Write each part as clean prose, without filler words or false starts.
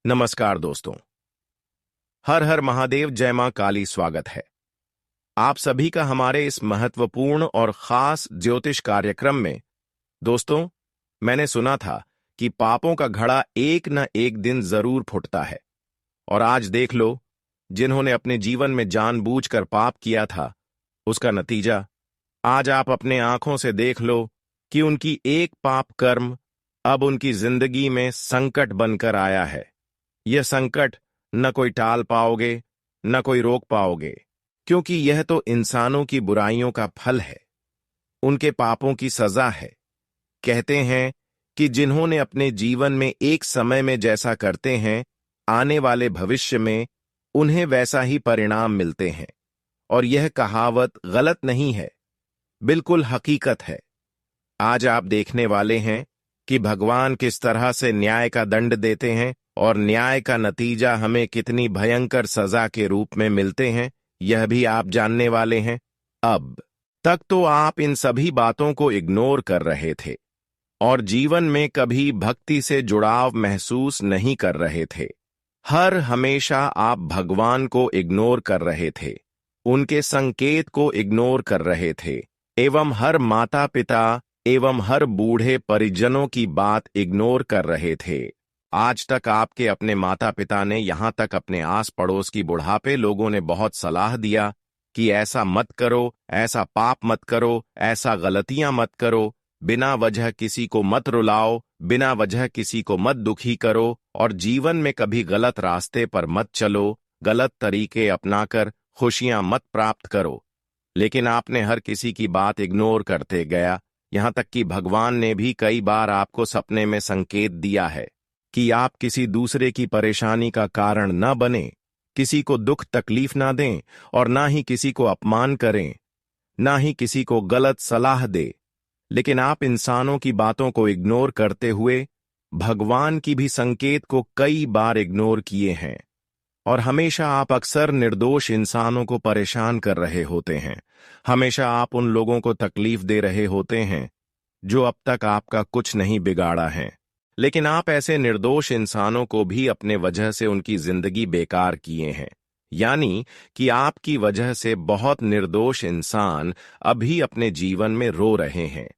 नमस्कार दोस्तों। हर हर महादेव, जय मां काली। स्वागत है आप सभी का हमारे इस महत्वपूर्ण और खास ज्योतिष कार्यक्रम में। दोस्तों, मैंने सुना था कि पापों का घड़ा एक न एक दिन जरूर फूटता है, और आज देख लो, जिन्होंने अपने जीवन में जानबूझकर पाप किया था, उसका नतीजा आज आप अपने आंखों से देख लो कि उनकी एक पाप कर्म अब उनकी जिंदगी में संकट बनकर आया है। यह संकट न कोई टाल पाओगे, न कोई रोक पाओगे, क्योंकि यह तो इंसानों की बुराइयों का फल है, उनके पापों की सजा है। कहते हैं कि जिन्होंने अपने जीवन में एक समय में जैसा करते हैं, आने वाले भविष्य में उन्हें वैसा ही परिणाम मिलते हैं। और यह कहावत गलत नहीं है, बिल्कुल हकीकत है। आज आप देखने वाले हैं कि भगवान किस तरह से न्याय का दंड देते हैं, और न्याय का नतीजा हमें कितनी भयंकर सजा के रूप में मिलते हैं, यह भी आप जानने वाले हैं। अब तक तो आप इन सभी बातों को इग्नोर कर रहे थे और जीवन में कभी भक्ति से जुड़ाव महसूस नहीं कर रहे थे। हर हमेशा आप भगवान को इग्नोर कर रहे थे, उनके संकेत को इग्नोर कर रहे थे, एवं हर माता पिता एवं हर बूढ़े परिजनों की बात इग्नोर कर रहे थे। आज तक आपके अपने माता पिता ने, यहां तक अपने आस पड़ोस की बुढ़ापे लोगों ने बहुत सलाह दिया कि ऐसा मत करो, ऐसा पाप मत करो, ऐसा गलतियां मत करो, बिना वजह किसी को मत रुलाओ, बिना वजह किसी को मत दुखी करो, और जीवन में कभी गलत रास्ते पर मत चलो, गलत तरीके अपनाकर खुशियां मत प्राप्त करो। लेकिन आपने हर किसी की बात इग्नोर करते गया। यहां तक कि भगवान ने भी कई बार आपको सपने में संकेत दिया है कि आप किसी दूसरे की परेशानी का कारण न बने, किसी को दुख तकलीफ ना दें, और ना ही किसी को अपमान करें, ना ही किसी को गलत सलाह दे। लेकिन आप इंसानों की बातों को इग्नोर करते हुए भगवान की भी संकेत को कई बार इग्नोर किए हैं, और हमेशा आप अक्सर निर्दोष इंसानों को परेशान कर रहे होते हैं। हमेशा आप उन लोगों को तकलीफ दे रहे होते हैं जो अब तक आपका कुछ नहीं बिगाड़ा है। लेकिन आप ऐसे निर्दोष इंसानों को भी अपने वजह से उनकी जिंदगी बेकार किए हैं, यानी कि आपकी वजह से बहुत निर्दोष इंसान अभी अपने जीवन में रो रहे हैं।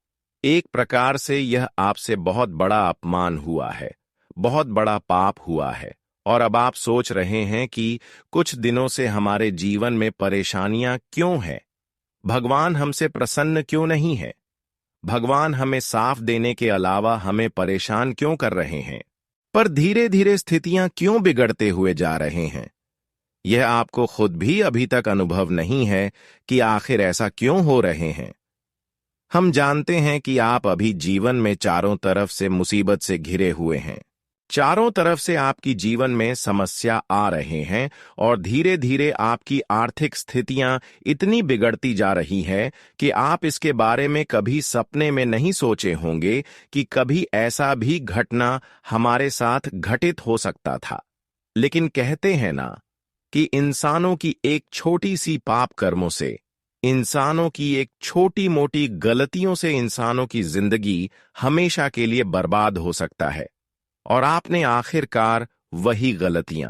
एक प्रकार से यह आपसे बहुत बड़ा अपमान हुआ है, बहुत बड़ा पाप हुआ है, और अब आप सोच रहे हैं कि कुछ दिनों से हमारे जीवन में परेशानियां क्यों हैं, भगवान हमसे प्रसन्न क्यों नहीं है, भगवान हमें साफ देने के अलावा हमें परेशान क्यों कर रहे हैं, पर धीरे धीरे स्थितियां क्यों बिगड़ते हुए जा रहे हैं। यह आपको खुद भी अभी तक अनुभव नहीं है कि आखिर ऐसा क्यों हो रहे हैं। हम जानते हैं कि आप अभी जीवन में चारों तरफ से मुसीबत से घिरे हुए हैं, चारों तरफ से आपकी जीवन में समस्या आ रहे हैं, और धीरे धीरे आपकी आर्थिक स्थितियां इतनी बिगड़ती जा रही है कि आप इसके बारे में कभी सपने में नहीं सोचे होंगे कि कभी ऐसा भी घटना हमारे साथ घटित हो सकता था। लेकिन कहते हैं ना कि इंसानों की एक छोटी सी पाप कर्मों से, इंसानों की एक छोटी मोटी गलतियों से इंसानों की जिंदगी हमेशा के लिए बर्बाद हो सकता है। और आपने आखिरकार वही गलतियां,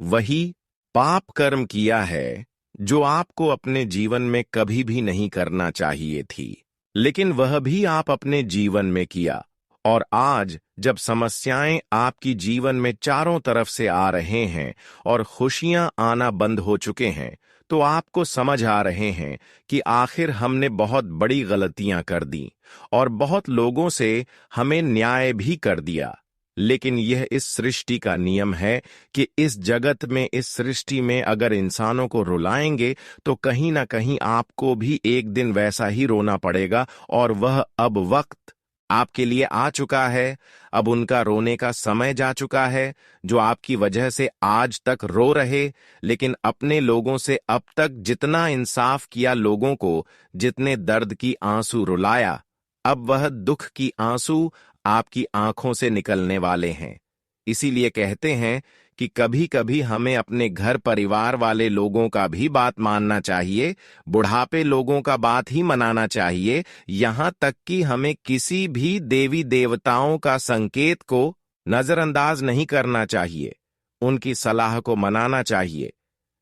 वही पाप कर्म किया है जो आपको अपने जीवन में कभी भी नहीं करना चाहिए थी, लेकिन वह भी आप अपने जीवन में किया। और आज जब समस्याएं आपकी जीवन में चारों तरफ से आ रहे हैं और खुशियां आना बंद हो चुके हैं, तो आपको समझ आ रहे हैं कि आखिर हमने बहुत बड़ी गलतियां कर दी और बहुत लोगों से हमें न्याय भी कर दिया। लेकिन यह इस सृष्टि का नियम है कि इस जगत में, इस सृष्टि में अगर इंसानों को रुलाएंगे तो कहीं ना कहीं आपको भी एक दिन वैसा ही रोना पड़ेगा, और वह अब वक्त आपके लिए आ चुका है। अब उनका रोने का समय जा चुका है, जो आपकी वजह से आज तक रो रहे, लेकिन अपने लोगों से अब तक जितना इंसाफ किया, लोगों को जितने दर्द की आंसू रुलाया, अब वह दुख की आंसू आपकी आंखों से निकलने वाले हैं। इसीलिए कहते हैं कि कभी कभी हमें अपने घर परिवार वाले लोगों का भी बात मानना चाहिए, बुढ़ापे लोगों का बात ही मनाना चाहिए, यहां तक कि हमें किसी भी देवी देवताओं का संकेत को नजरअंदाज नहीं करना चाहिए। उनकी सलाह को मनाना चाहिए,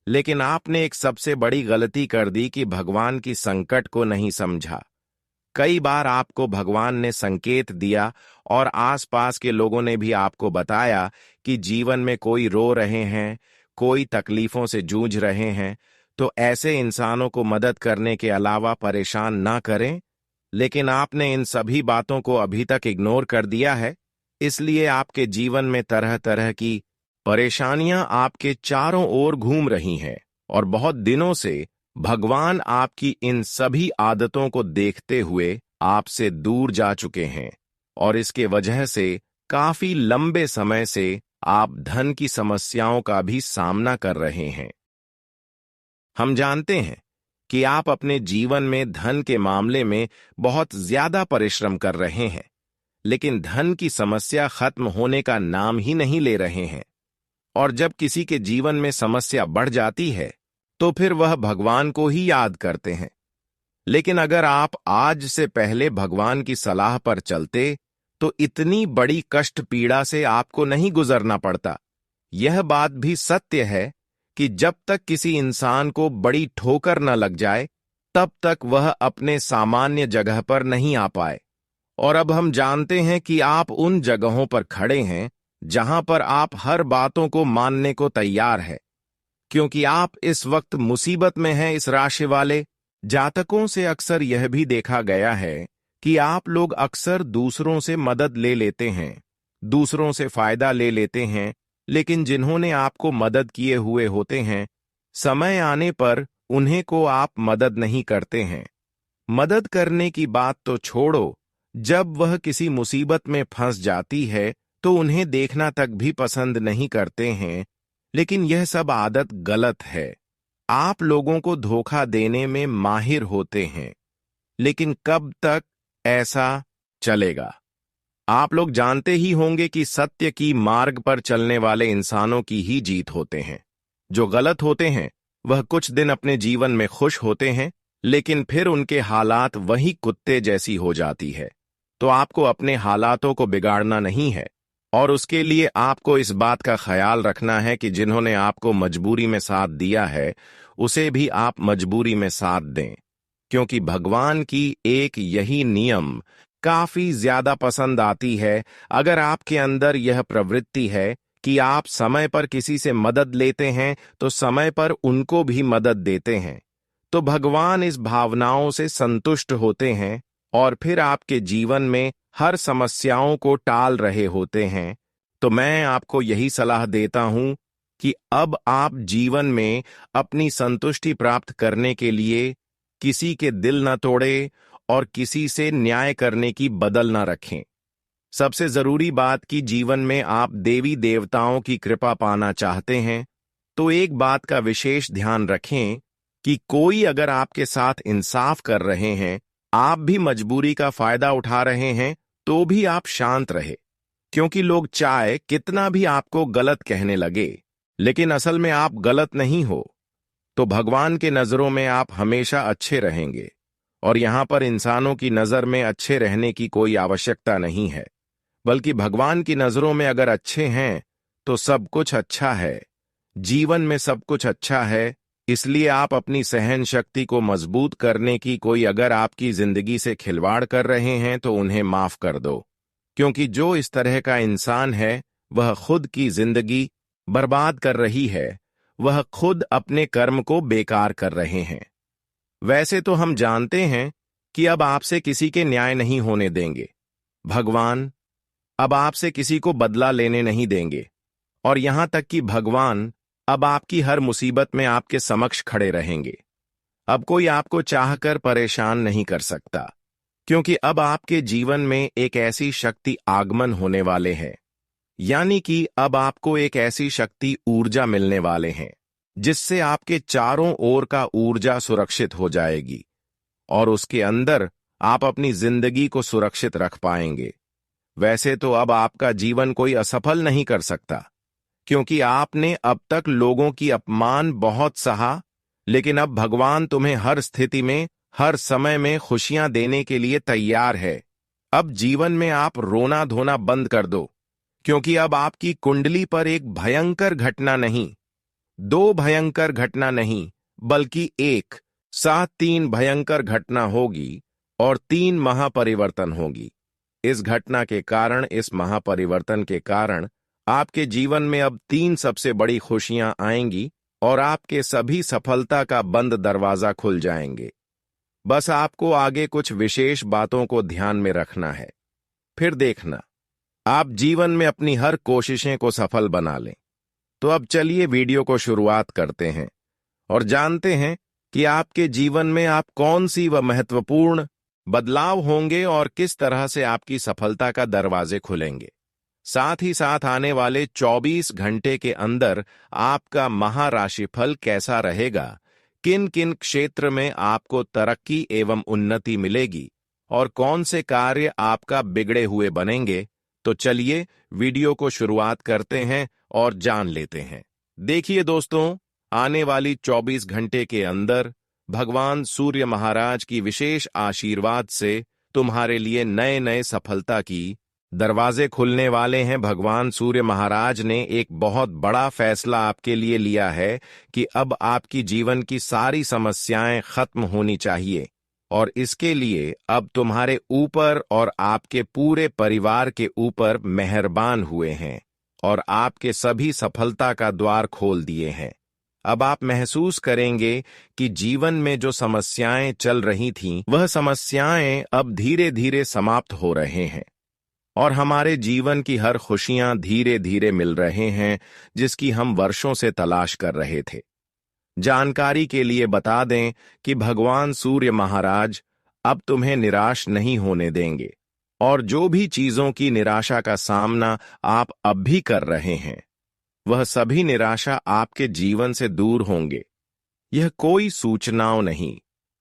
लेकिन आपने एक सबसे बड़ी गलती कर दी कि भगवान की संकट को नहीं समझा। कई बार आपको भगवान ने संकेत दिया और आसपास के लोगों ने भी आपको बताया कि जीवन में कोई रो रहे हैं, कोई तकलीफों से जूझ रहे हैं, तो ऐसे इंसानों को मदद करने के अलावा परेशान ना करें। लेकिन आपने इन सभी बातों को अभी तक इग्नोर कर दिया है, इसलिए आपके जीवन में तरह तरह की परेशानियां आपके चारों ओर घूम रही हैं और बहुत दिनों से भगवान आपकी इन सभी आदतों को देखते हुए आपसे दूर जा चुके हैं और इसके वजह से काफी लंबे समय से आप धन की समस्याओं का भी सामना कर रहे हैं। हम जानते हैं कि आप अपने जीवन में धन के मामले में बहुत ज्यादा परिश्रम कर रहे हैं, लेकिन धन की समस्या खत्म होने का नाम ही नहीं ले रहे हैं। और जब किसी के जीवन में समस्या बढ़ जाती है तो फिर वह भगवान को ही याद करते हैं। लेकिन अगर आप आज से पहले भगवान की सलाह पर चलते तो इतनी बड़ी कष्ट पीड़ा से आपको नहीं गुजरना पड़ता। यह बात भी सत्य है कि जब तक किसी इंसान को बड़ी ठोकर न लग जाए तब तक वह अपने सामान्य जगह पर नहीं आ पाए। और अब हम जानते हैं कि आप उन जगहों पर खड़े हैं जहां पर आप हर बातों को मानने को तैयार है, क्योंकि आप इस वक्त मुसीबत में हैं। इस राशि वाले जातकों से अक्सर यह भी देखा गया है कि आप लोग अक्सर दूसरों से मदद ले लेते हैं, दूसरों से फायदा ले लेते हैं, लेकिन जिन्होंने आपको मदद किए हुए होते हैं, समय आने पर उन्हें को आप मदद नहीं करते हैं। मदद करने की बात तो छोड़ो, जब वह किसी मुसीबत में फंस जाती है तो उन्हें देखना तक भी पसंद नहीं करते हैं। लेकिन यह सब आदत गलत है। आप लोगों को धोखा देने में माहिर होते हैं, लेकिन कब तक ऐसा चलेगा? आप लोग जानते ही होंगे कि सत्य की मार्ग पर चलने वाले इंसानों की ही जीत होते हैं। जो गलत होते हैं वह कुछ दिन अपने जीवन में खुश होते हैं, लेकिन फिर उनके हालात वही कुत्ते जैसी हो जाती है। तो आपको अपने हालातों को बिगाड़ना नहीं है, और उसके लिए आपको इस बात का ख्याल रखना है कि जिन्होंने आपको मजबूरी में साथ दिया है उसे भी आप मजबूरी में साथ दें, क्योंकि भगवान की एक यही नियम काफी ज्यादा पसंद आती है। अगर आपके अंदर यह प्रवृत्ति है कि आप समय पर किसी से मदद लेते हैं तो समय पर उनको भी मदद देते हैं, तो भगवान इस भावनाओं से संतुष्ट होते हैं और फिर आपके जीवन में हर समस्याओं को टाल रहे होते हैं। तो मैं आपको यही सलाह देता हूं कि अब आप जीवन में अपनी संतुष्टि प्राप्त करने के लिए किसी के दिल न तोड़े और किसी से न्याय करने की बदल न रखें। सबसे जरूरी बात कि जीवन में आप देवी देवताओं की कृपा पाना चाहते हैं तो एक बात का विशेष ध्यान रखें कि कोई अगर आपके साथ इंसाफ कर रहे हैं, आप भी मजबूरी का फायदा उठा रहे हैं, तो भी आप शांत रहे, क्योंकि लोग चाहे कितना भी आपको गलत कहने लगे, लेकिन असल में आप गलत नहीं हो। तो भगवान के नजरों में आप हमेशा अच्छे रहेंगे, और यहां पर इंसानों की नजर में अच्छे रहने की कोई आवश्यकता नहीं है, बल्कि भगवान की नजरों में अगर अच्छे हैं तो सब कुछ अच्छा है, जीवन में सब कुछ अच्छा है। इसलिए आप अपनी सहन शक्ति को मजबूत करने की कोई अगर आपकी जिंदगी से खिलवाड़ कर रहे हैं तो उन्हें माफ कर दो, क्योंकि जो इस तरह का इंसान है वह खुद की जिंदगी बर्बाद कर रही है, वह खुद अपने कर्म को बेकार कर रहे हैं। वैसे तो हम जानते हैं कि अब आपसे किसी के न्याय नहीं होने देंगे। भगवान अब आपसे किसी को बदला लेने नहीं देंगे, और यहां तक कि भगवान अब आपकी हर मुसीबत में आपके समक्ष खड़े रहेंगे। अब कोई आपको चाहकर परेशान नहीं कर सकता, क्योंकि अब आपके जीवन में एक ऐसी शक्ति आगमन होने वाले हैं, यानी कि अब आपको एक ऐसी शक्ति ऊर्जा मिलने वाले हैं जिससे आपके चारों ओर का ऊर्जा सुरक्षित हो जाएगी, और उसके अंदर आप अपनी जिंदगी को सुरक्षित रख पाएंगे। वैसे तो अब आपका जीवन कोई असफल नहीं कर सकता, क्योंकि आपने अब तक लोगों की अपमान बहुत सहा, लेकिन अब भगवान तुम्हें हर स्थिति में, हर समय में खुशियां देने के लिए तैयार है। अब जीवन में आप रोना धोना बंद कर दो, क्योंकि अब आपकी कुंडली पर एक भयंकर घटना नहीं, दो भयंकर घटना नहीं, बल्कि एक साथ तीन भयंकर घटना होगी और तीन महापरिवर्तन होगी। इस घटना के कारण, इस महापरिवर्तन के कारण आपके जीवन में अब तीन सबसे बड़ी खुशियां आएंगी और आपके सभी सफलता का बंद दरवाजा खुल जाएंगे। बस आपको आगे कुछ विशेष बातों को ध्यान में रखना है, फिर देखना आप जीवन में अपनी हर कोशिशें को सफल बना लें। तो अब चलिए वीडियो को शुरुआत करते हैं और जानते हैं कि आपके जीवन में आप कौन सी व महत्वपूर्ण बदलाव होंगे और किस तरह से आपकी सफलता का दरवाजे खुलेंगे। साथ ही साथ आने वाले 24 घंटे के अंदर आपका महाराशिफल कैसा रहेगा, किन किन क्षेत्र में आपको तरक्की एवं उन्नति मिलेगी और कौन से कार्य आपका बिगड़े हुए बनेंगे। तो चलिए वीडियो को शुरुआत करते हैं और जान लेते हैं। देखिए दोस्तों, आने वाली 24 घंटे के अंदर भगवान सूर्य महाराज की विशेष आशीर्वाद से तुम्हारे लिए नए नए सफलता की दरवाजे खुलने वाले हैं। भगवान सूर्य महाराज ने एक बहुत बड़ा फैसला आपके लिए लिया है कि अब आपकी जीवन की सारी समस्याएं खत्म होनी चाहिए और इसके लिए अब तुम्हारे ऊपर और आपके पूरे परिवार के ऊपर मेहरबान हुए हैं और आपके सभी सफलता का द्वार खोल दिए हैं। अब आप महसूस करेंगे कि जीवन में जो समस्याएं चल रही थीं, वह समस्याएं अब धीरे धीरे समाप्त हो रहे हैं और हमारे जीवन की हर खुशियां धीरे धीरे मिल रहे हैं, जिसकी हम वर्षों से तलाश कर रहे थे। जानकारी के लिए बता दें कि भगवान सूर्य महाराज अब तुम्हें निराश नहीं होने देंगे और जो भी चीजों की निराशा का सामना आप अब भी कर रहे हैं, वह सभी निराशा आपके जीवन से दूर होंगे। यह कोई सूचनाओं नहीं,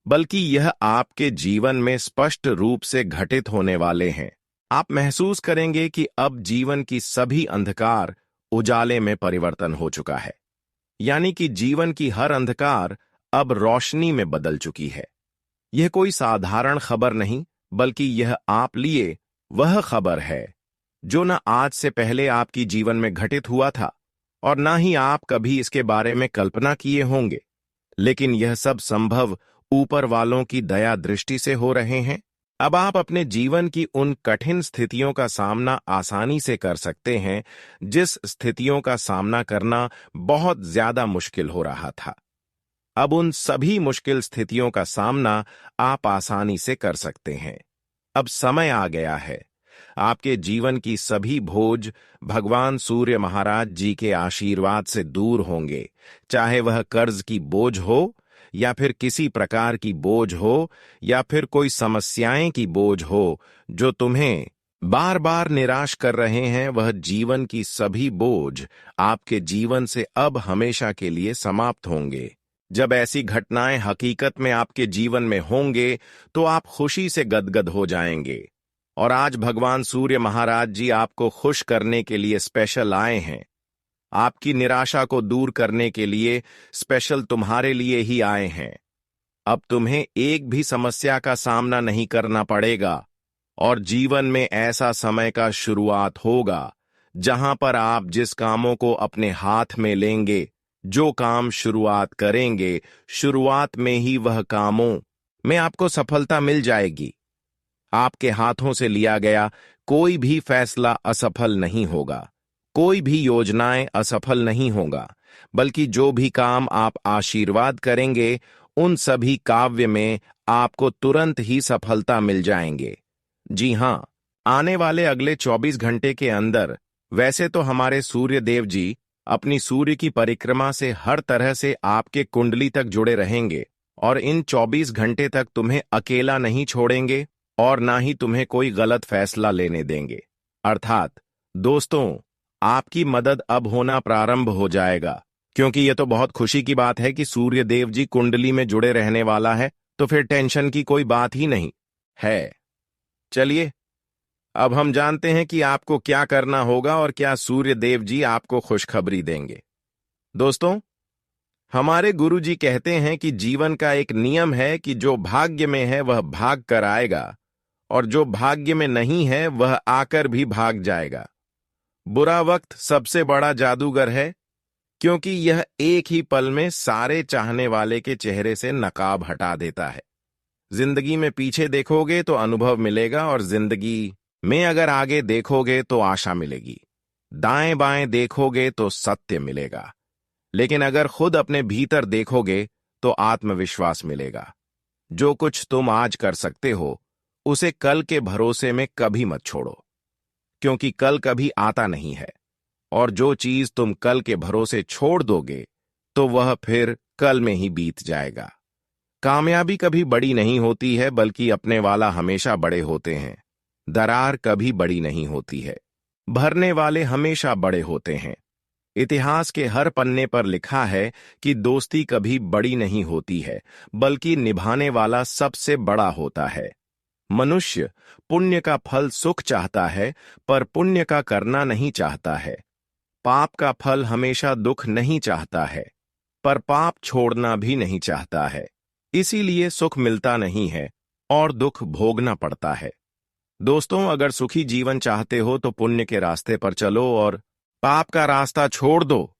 बल्कि यह आपके जीवन में स्पष्ट रूप से घटित होने वाले हैं। आप महसूस करेंगे कि अब जीवन की सभी अंधकार उजाले में परिवर्तन हो चुका है, यानी कि जीवन की हर अंधकार अब रोशनी में बदल चुकी है। यह कोई साधारण खबर नहीं, बल्कि यह आप लिए वह खबर है जो न आज से पहले आपकी जीवन में घटित हुआ था और ना ही आप कभी इसके बारे में कल्पना किए होंगे, लेकिन यह सब संभव ऊपर वालों की दया दृष्टि से हो रहे हैं। अब आप अपने जीवन की उन कठिन स्थितियों का सामना आसानी से कर सकते हैं जिस स्थितियों का सामना करना बहुत ज्यादा मुश्किल हो रहा था। अब उन सभी मुश्किल स्थितियों का सामना आप आसानी से कर सकते हैं। अब समय आ गया है। आपके जीवन की सभी बोझ भगवान सूर्य महाराज जी के आशीर्वाद से दूर होंगे, चाहे वह कर्ज की बोझ हो या फिर किसी प्रकार की बोझ हो या फिर कोई समस्याएं की बोझ हो जो तुम्हें बार बार निराश कर रहे हैं। वह जीवन की सभी बोझ आपके जीवन से अब हमेशा के लिए समाप्त होंगे। जब ऐसी घटनाएं हकीकत में आपके जीवन में होंगे तो आप खुशी से गदगद हो जाएंगे। और आज भगवान सूर्य महाराज जी आपको खुश करने के लिए स्पेशल आए हैं। आपकी निराशा को दूर करने के लिए स्पेशल तुम्हारे लिए ही आए हैं। अब तुम्हें एक भी समस्या का सामना नहीं करना पड़ेगा और जीवन में ऐसा समय का शुरुआत होगा जहां पर आप जिस कामों को अपने हाथ में लेंगे, जो काम शुरुआत करेंगे, शुरुआत में ही वह कामों में आपको सफलता मिल जाएगी। आपके हाथों से लिया गया कोई भी फैसला असफल नहीं होगा, कोई भी योजनाएं असफल नहीं होगा, बल्कि जो भी काम आप आशीर्वाद करेंगे उन सभी काव्य में आपको तुरंत ही सफलता मिल जाएंगे। जी हां, आने वाले अगले 24 घंटे के अंदर वैसे तो हमारे सूर्य देव जी अपनी सूर्य की परिक्रमा से हर तरह से आपके कुंडली तक जुड़े रहेंगे और इन 24 घंटे तक तुम्हें अकेला नहीं छोड़ेंगे और ना ही तुम्हें कोई गलत फैसला लेने देंगे। अर्थात दोस्तों, आपकी मदद अब होना प्रारंभ हो जाएगा, क्योंकि यह तो बहुत खुशी की बात है कि सूर्य देव जी कुंडली में जुड़े रहने वाला है, तो फिर टेंशन की कोई बात ही नहीं है। चलिए अब हम जानते हैं कि आपको क्या करना होगा और क्या सूर्य देव जी आपको खुशखबरी देंगे। दोस्तों, हमारे गुरुजी कहते हैं कि जीवन का एक नियम है कि जो भाग्य में है वह भाग कर आएगा और जो भाग्य में नहीं है वह आकर भी भाग जाएगा। बुरा वक्त सबसे बड़ा जादूगर है, क्योंकि यह एक ही पल में सारे चाहने वाले के चेहरे से नकाब हटा देता है। जिंदगी में पीछे देखोगे तो अनुभव मिलेगा, और जिंदगी में अगर आगे देखोगे तो आशा मिलेगी। दाएं बाएं देखोगे तो सत्य मिलेगा, लेकिन अगर खुद अपने भीतर देखोगे तो आत्मविश्वास मिलेगा। जो कुछ तुम आज कर सकते हो, उसे कल के भरोसे में कभी मत छोड़ो, क्योंकि कल कभी आता नहीं है। और जो चीज तुम कल के भरोसे छोड़ दोगे, तो वह फिर कल में ही बीत जाएगा। कामयाबी कभी बड़ी नहीं होती है, बल्कि अपने वाला हमेशा बड़े होते हैं। दरार कभी बड़ी नहीं होती है, भरने वाले हमेशा बड़े होते हैं। इतिहास के हर पन्ने पर लिखा है कि दोस्ती कभी बड़ी नहीं होती है, बल्कि निभाने वाला सबसे बड़ा होता है। मनुष्य पुण्य का फल सुख चाहता है, पर पुण्य का करना नहीं चाहता है। पाप का फल हमेशा दुख नहीं चाहता है, पर पाप छोड़ना भी नहीं चाहता है। इसीलिए सुख मिलता नहीं है और दुख भोगना पड़ता है। दोस्तों, अगर सुखी जीवन चाहते हो तो पुण्य के रास्ते पर चलो और पाप का रास्ता छोड़ दो।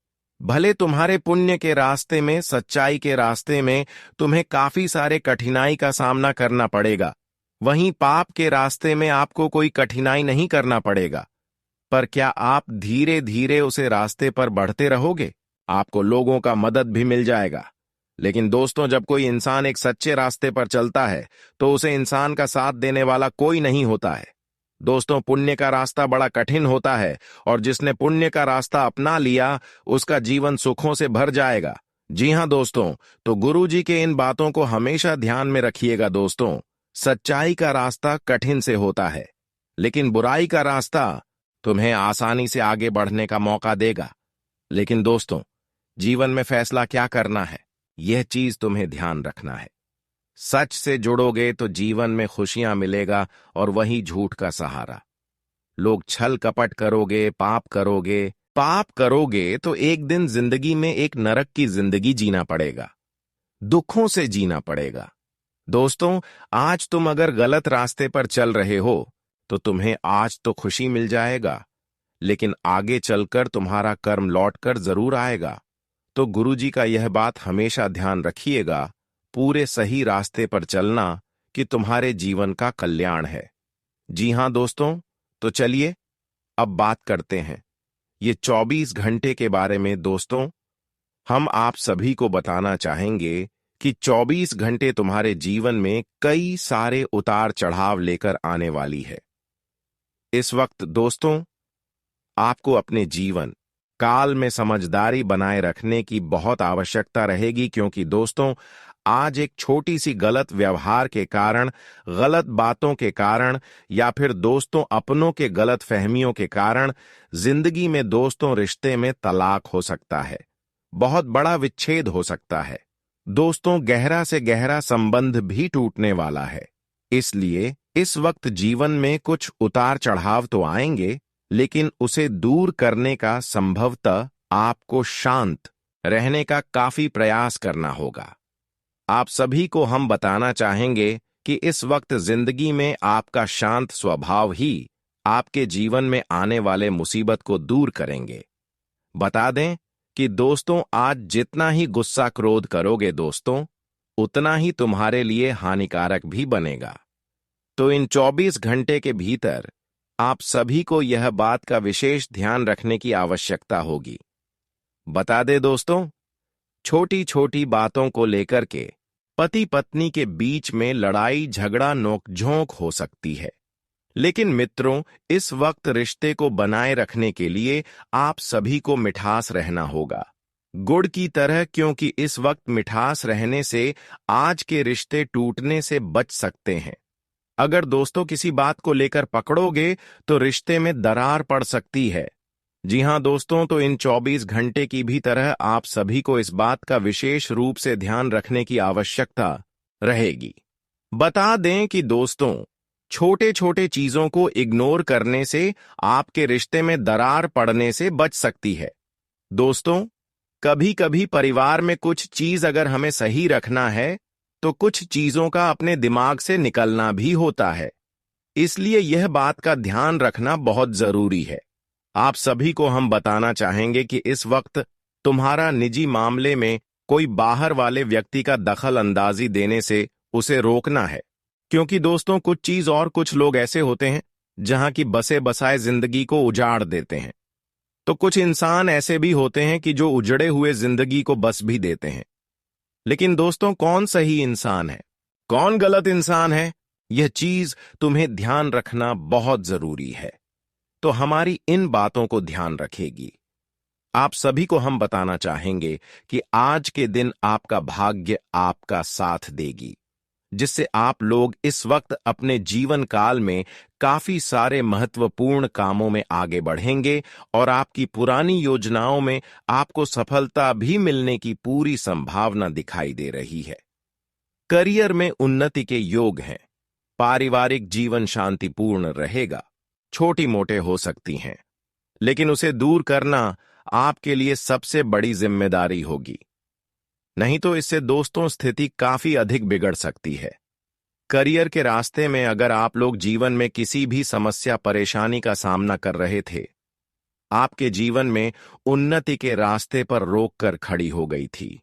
भले तुम्हारे पुण्य के रास्ते में, सच्चाई के रास्ते में तुम्हें काफी सारे कठिनाई का सामना करना पड़ेगा, वहीं पाप के रास्ते में आपको कोई कठिनाई नहीं करना पड़ेगा। पर क्या आप धीरे धीरे उसे रास्ते पर बढ़ते रहोगे? आपको लोगों का मदद भी मिल जाएगा। लेकिन दोस्तों, जब कोई इंसान एक सच्चे रास्ते पर चलता है तो उसे इंसान का साथ देने वाला कोई नहीं होता है। दोस्तों, पुण्य का रास्ता बड़ा कठिन होता है, और जिसने पुण्य का रास्ता अपना लिया उसका जीवन सुखों से भर जाएगा। जी हां दोस्तों, तो गुरुजी के इन बातों को हमेशा ध्यान में रखिएगा। दोस्तों, सच्चाई का रास्ता कठिन से होता है, लेकिन बुराई का रास्ता तुम्हें आसानी से आगे बढ़ने का मौका देगा। लेकिन दोस्तों, जीवन में फैसला क्या करना है, यह चीज तुम्हें ध्यान रखना है। सच से जुड़ोगे तो जीवन में खुशियां मिलेगा, और वही झूठ का सहारा। लोग छल कपट करोगे, पाप करोगे तो एक दिन जिंदगी में एक नरक की जिंदगी जीना पड़ेगा, दुखों से जीना पड़ेगा। दोस्तों, आज तुम अगर गलत रास्ते पर चल रहे हो तो तुम्हें आज तो खुशी मिल जाएगा, लेकिन आगे चलकर तुम्हारा कर्म लौटकर जरूर आएगा। तो गुरुजी का यह बात हमेशा ध्यान रखिएगा, पूरे सही रास्ते पर चलना कि तुम्हारे जीवन का कल्याण है। जी हां दोस्तों, तो चलिए अब बात करते हैं ये 24 घंटे के बारे में। दोस्तों, हम आप सभी को बताना चाहेंगे कि 24 घंटे तुम्हारे जीवन में कई सारे उतार चढ़ाव लेकर आने वाली है। इस वक्त दोस्तों, आपको अपने जीवन काल में समझदारी बनाए रखने की बहुत आवश्यकता रहेगी, क्योंकि दोस्तों, आज एक छोटी सी गलत व्यवहार के कारण, गलत बातों के कारण, या फिर दोस्तों अपनों के गलत फहमियों के कारण जिंदगी में दोस्तों रिश्ते में तलाक हो सकता है, बहुत बड़ा विच्छेद हो सकता है। दोस्तों, गहरा से गहरा संबंध भी टूटने वाला है। इसलिए इस वक्त जीवन में कुछ उतार चढ़ाव तो आएंगे, लेकिन उसे दूर करने का संभवतः आपको शांत रहने का काफी प्रयास करना होगा। आप सभी को हम बताना चाहेंगे कि इस वक्त जिंदगी में आपका शांत स्वभाव ही आपके जीवन में आने वाले मुसीबत को दूर करेंगे। बता दें कि दोस्तों, आज जितना ही गुस्सा क्रोध करोगे दोस्तों, उतना ही तुम्हारे लिए हानिकारक भी बनेगा। तो इन 24 घंटे के भीतर आप सभी को यह बात का विशेष ध्यान रखने की आवश्यकता होगी। बता दे दोस्तों, छोटी छोटी बातों को लेकर के पति पत्नी के बीच में लड़ाई झगड़ा नोकझोंक हो सकती है, लेकिन मित्रों, इस वक्त रिश्ते को बनाए रखने के लिए आप सभी को मिठास रहना होगा, गुड़ की तरह, क्योंकि इस वक्त मिठास रहने से आज के रिश्ते टूटने से बच सकते हैं। अगर दोस्तों किसी बात को लेकर पकड़ोगे तो रिश्ते में दरार पड़ सकती है। जी हां दोस्तों, तो इन 24 घंटे की भी तरह आप सभी को इस बात का विशेष रूप से ध्यान रखने की आवश्यकता रहेगी। बता दें कि दोस्तों, छोटे छोटे चीजों को इग्नोर करने से आपके रिश्ते में दरार पड़ने से बच सकती है। दोस्तों, कभी कभी परिवार में कुछ चीज अगर हमें सही रखना है तो कुछ चीजों का अपने दिमाग से निकलना भी होता है। इसलिए यह बात का ध्यान रखना बहुत जरूरी है। आप सभी को हम बताना चाहेंगे कि इस वक्त तुम्हारा निजी मामले में कोई बाहर वाले व्यक्ति का दखल अंदाजी देने से उसे रोकना है। क्योंकि दोस्तों, कुछ चीज और कुछ लोग ऐसे होते हैं जहां की बसे बसाए जिंदगी को उजाड़ देते हैं, तो कुछ इंसान ऐसे भी होते हैं कि जो उजड़े हुए जिंदगी को बस भी देते हैं। लेकिन दोस्तों, कौन सही इंसान है, कौन गलत इंसान है, यह चीज तुम्हें ध्यान रखना बहुत जरूरी है। तो हमारी इन बातों को ध्यान रखेगी। आप सभी को हम बताना चाहेंगे कि आज के दिन आपका भाग्य आपका साथ देगी, जिससे आप लोग इस वक्त अपने जीवन काल में काफी सारे महत्वपूर्ण कामों में आगे बढ़ेंगे और आपकी पुरानी योजनाओं में आपको सफलता भी मिलने की पूरी संभावना दिखाई दे रही है। करियर में उन्नति के योग हैं। पारिवारिक जीवन शांतिपूर्ण रहेगा। छोटी मोटे हो सकती हैं, लेकिन उसे दूर करना आपके लिए सबसे बड़ी जिम्मेदारी होगी। नहीं तो इससे दोस्तों स्थिति काफी अधिक बिगड़ सकती है। करियर के रास्ते में अगर आप लोग जीवन में किसी भी समस्या परेशानी का सामना कर रहे थे, आपके जीवन में उन्नति के रास्ते पर रोक कर खड़ी हो गई थी।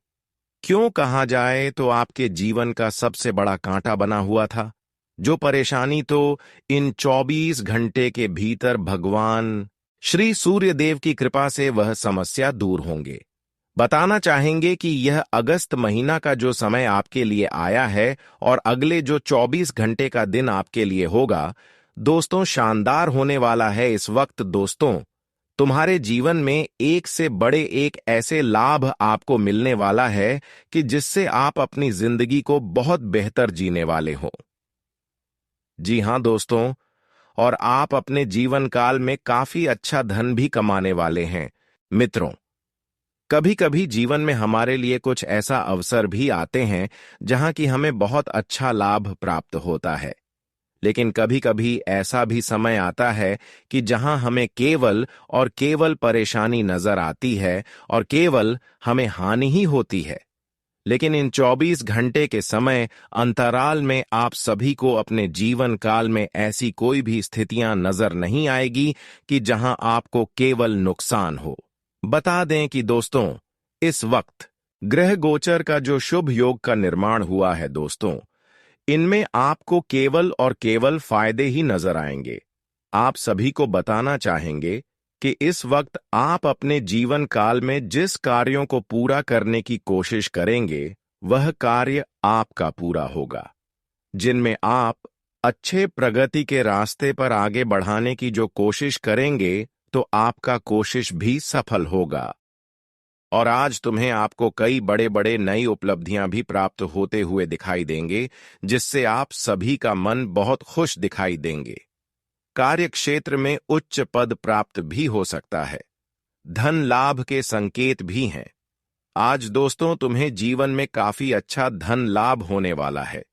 क्यों कहा जाए तो आपके जीवन का सबसे बड़ा कांटा बना हुआ था। जो परेशानी तो इन 24 घंटे के भीतर भगवान श्री सूर्य देव की कृपा से वह समस्या दूर होंगे। बताना चाहेंगे कि यह अगस्त महीना का जो समय आपके लिए आया है और अगले जो 24 घंटे का दिन आपके लिए होगा, दोस्तों शानदार होने वाला है। इस वक्त दोस्तों तुम्हारे जीवन में एक से बड़े एक ऐसे लाभ आपको मिलने वाला है कि जिससे आप अपनी जिंदगी को बहुत बेहतर जीने वाले हो। जी हां दोस्तों, और आप अपने जीवन काल में काफी अच्छा धन भी कमाने वाले हैं। मित्रों, कभी कभी जीवन में हमारे लिए कुछ ऐसा अवसर भी आते हैं जहां की हमें बहुत अच्छा लाभ प्राप्त होता है, लेकिन कभी कभी ऐसा भी समय आता है कि जहां हमें केवल और केवल परेशानी नजर आती है और केवल हमें हानि ही होती है। लेकिन इन 24 घंटे के समय अंतराल में आप सभी को अपने जीवन काल में ऐसी कोई भी स्थितियां नजर नहीं आएगी कि जहां आपको केवल नुकसान हो। बता दें कि दोस्तों इस वक्त ग्रह गोचर का जो शुभ योग का निर्माण हुआ है दोस्तों, इनमें आपको केवल और केवल फायदे ही नजर आएंगे। आप सभी को बताना चाहेंगे कि इस वक्त आप अपने जीवन काल में जिस कार्यों को पूरा करने की कोशिश करेंगे वह कार्य आपका पूरा होगा, जिनमें आप अच्छे प्रगति के रास्ते पर आगे बढ़ाने की जो कोशिश करेंगे तो आपका कोशिश भी सफल होगा। और आज तुम्हें आपको कई बड़े बड़े नई उपलब्धियां भी प्राप्त होते हुए दिखाई देंगे, जिससे आप सभी का मन बहुत खुश दिखाई देंगे। कार्य क्षेत्र में उच्च पद प्राप्त भी हो सकता है। धन लाभ के संकेत भी हैं। आज दोस्तों तुम्हें जीवन में काफी अच्छा धन लाभ होने वाला है।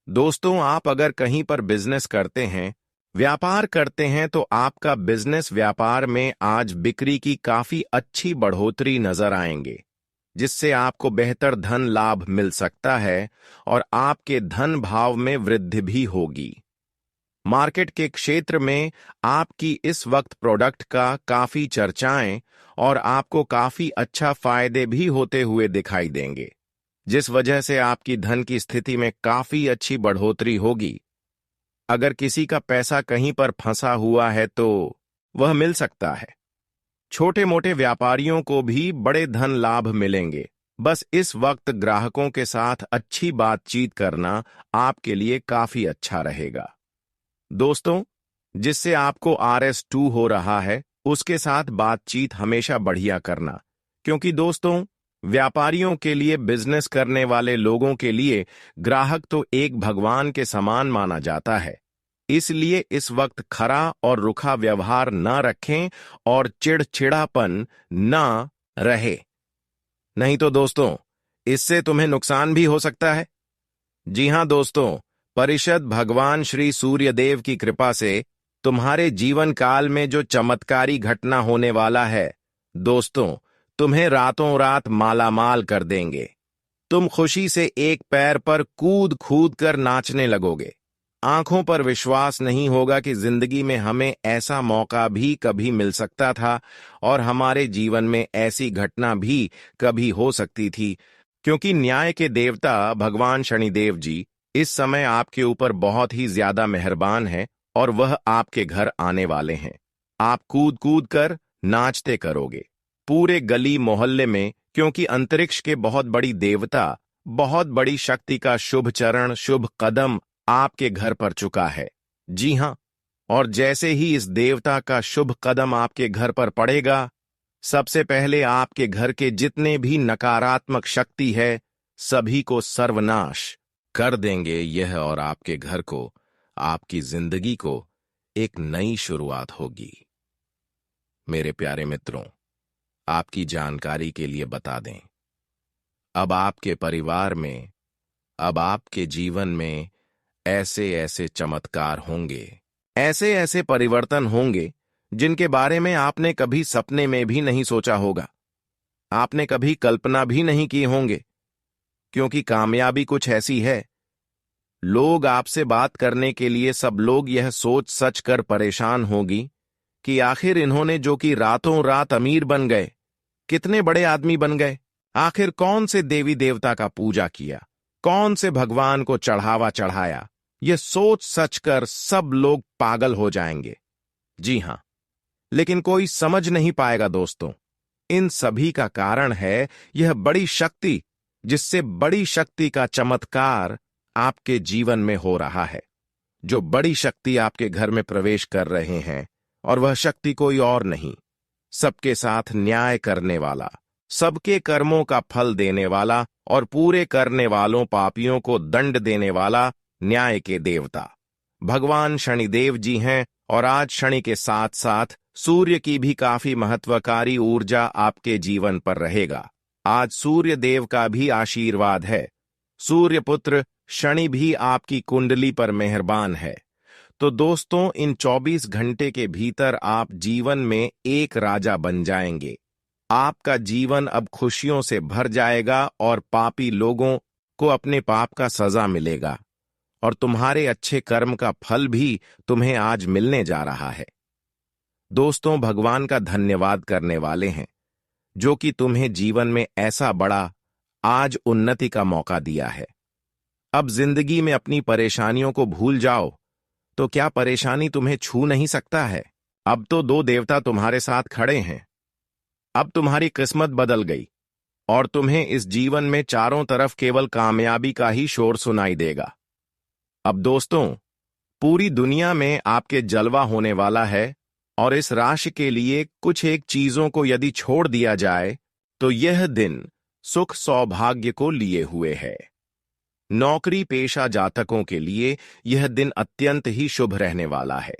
दोस्तों, आप अगर कहीं पर बिजनेस करते हैं, व्यापार करते हैं, तो आपका बिजनेस व्यापार में आज बिक्री की काफी अच्छी बढ़ोतरी नजर आएंगे, जिससे आपको बेहतर धन लाभ मिल सकता है और आपके धन भाव में वृद्धि भी होगी। मार्केट के क्षेत्र में आपकी इस वक्त प्रोडक्ट का काफी चर्चाएं और आपको काफी अच्छा फायदे भी होते हुए दिखाई देंगे, जिस वजह से आपकी धन की स्थिति में काफी अच्छी बढ़ोतरी होगी। अगर किसी का पैसा कहीं पर फंसा हुआ है तो वह मिल सकता है। छोटे मोटे व्यापारियों को भी बड़े धन लाभ मिलेंगे। बस इस वक्त ग्राहकों के साथ अच्छी बातचीत करना आपके लिए काफी अच्छा रहेगा दोस्तों, जिससे आपको RS2 हो रहा है उसके साथ बातचीत हमेशा बढ़िया करना, क्योंकि दोस्तों व्यापारियों के लिए, बिजनेस करने वाले लोगों के लिए ग्राहक तो एक भगवान के समान माना जाता है। इसलिए इस वक्त खरा और रुखा व्यवहार न रखें और चिड़चिड़ापन न रहे, नहीं तो दोस्तों इससे तुम्हें नुकसान भी हो सकता है। जी हां दोस्तों, परिषद भगवान श्री सूर्यदेव की कृपा से तुम्हारे जीवन काल में जो चमत्कारी घटना होने वाला है दोस्तों, तुम्हें रातों रात मालामाल कर देंगे। तुम खुशी से एक पैर पर कूद कूद कर नाचने लगोगे। आंखों पर विश्वास नहीं होगा कि जिंदगी में हमें ऐसा मौका भी कभी मिल सकता था और हमारे जीवन में ऐसी घटना भी कभी हो सकती थी, क्योंकि न्याय के देवता भगवान शनिदेव जी इस समय आपके ऊपर बहुत ही ज्यादा मेहरबान हैं और वह आपके घर आने वाले हैं। आप कूद कूद कर नाचते करोगे पूरे गली मोहल्ले में, क्योंकि अंतरिक्ष के बहुत बड़ी देवता, बहुत बड़ी शक्ति का शुभ चरण, शुभ कदम आपके घर पर चुका है। जी हां, और जैसे ही इस देवता का शुभ कदम आपके घर पर पड़ेगा, सबसे पहले आपके घर के जितने भी नकारात्मक शक्ति है सभी को सर्वनाश कर देंगे यह, और आपके घर को, आपकी जिंदगी को एक नई शुरुआत होगी। मेरे प्यारे मित्रों, आपकी जानकारी के लिए बता दें, अब आपके परिवार में, अब आपके जीवन में ऐसे ऐसे चमत्कार होंगे, ऐसे ऐसे परिवर्तन होंगे जिनके बारे में आपने कभी सपने में भी नहीं सोचा होगा, आपने कभी कल्पना भी नहीं की होंगे। क्योंकि कामयाबी कुछ ऐसी है, लोग आपसे बात करने के लिए सब लोग यह सोच सच कर परेशान होगी कि आखिर इन्होंने जो कि रातों रात अमीर बन गए, कितने बड़े आदमी बन गए, आखिर कौन से देवी देवता का पूजा किया, कौन से भगवान को चढ़ावा चढ़ाया, यह सोच सच कर सब लोग पागल हो जाएंगे। जी हां, लेकिन कोई समझ नहीं पाएगा दोस्तों, इन सभी का कारण है यह बड़ी शक्ति, जिससे बड़ी शक्ति का चमत्कार आपके जीवन में हो रहा है। जो बड़ी शक्ति आपके घर में प्रवेश कर रहे हैं, और वह शक्ति कोई और नहीं, सबके साथ न्याय करने वाला, सबके कर्मों का फल देने वाला और पूरे करने वालों पापियों को दंड देने वाला न्याय के देवता भगवान शनिदेव जी हैं। और आज शनि के साथ साथ सूर्य की भी काफी महत्वकारी ऊर्जा आपके जीवन पर रहेगा। आज सूर्य देव का भी आशीर्वाद है। सूर्य पुत्र शनि भी आपकी कुंडली पर मेहरबान है। तो दोस्तों, इन 24 घंटे के भीतर आप जीवन में एक राजा बन जाएंगे। आपका जीवन अब खुशियों से भर जाएगा और पापी लोगों को अपने पाप का सजा मिलेगा, और तुम्हारे अच्छे कर्म का फल भी तुम्हें आज मिलने जा रहा है। दोस्तों, भगवान का धन्यवाद करने वाले हैं जो कि तुम्हें जीवन में ऐसा बड़ा आज उन्नति का मौका दिया है। अब जिंदगी में अपनी परेशानियों को भूल जाओ, तो क्या परेशानी तुम्हें छू नहीं सकता है? अब तो दो देवता तुम्हारे साथ खड़े हैं। अब तुम्हारी किस्मत बदल गई और तुम्हें इस जीवन में चारों तरफ केवल कामयाबी का ही शोर सुनाई देगा। अब दोस्तों, पूरी दुनिया में आपके जलवा होने वाला है, और इस राशि के लिए कुछ एक चीजों को यदि छोड़ दिया जाए तो यह दिन सुख सौभाग्य को लिए हुए है। नौकरी पेशा जातकों के लिए यह दिन अत्यंत ही शुभ रहने वाला है।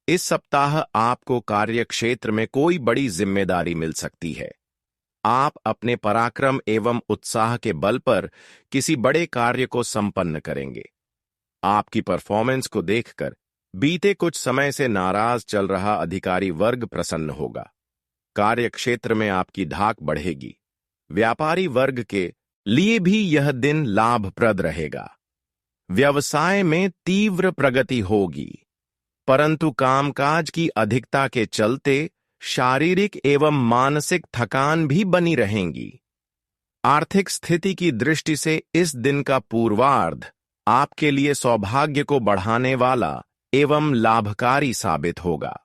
इस सप्ताह आपको कार्यक्षेत्र में कोई बड़ी जिम्मेदारी मिल सकती है। आप अपने पराक्रम एवं उत्साह के बल पर किसी बड़े कार्य को संपन्न करेंगे। आपकी परफॉर्मेंस को देखकर बीते कुछ समय से नाराज चल रहा अधिकारी वर्ग प्रसन्न होगा। कार्यक्षेत्र में आपकी धाक बढ़ेगी। व्यापारी वर्ग के लिए भी यह दिन लाभप्रद रहेगा। व्यवसाय में तीव्र प्रगति होगी, परंतु कामकाज की अधिकता के चलते शारीरिक एवं मानसिक थकान भी बनी रहेंगी। आर्थिक स्थिति की दृष्टि से इस दिन का पूर्वार्ध आपके लिए सौभाग्य को बढ़ाने वाला एवं लाभकारी साबित होगा।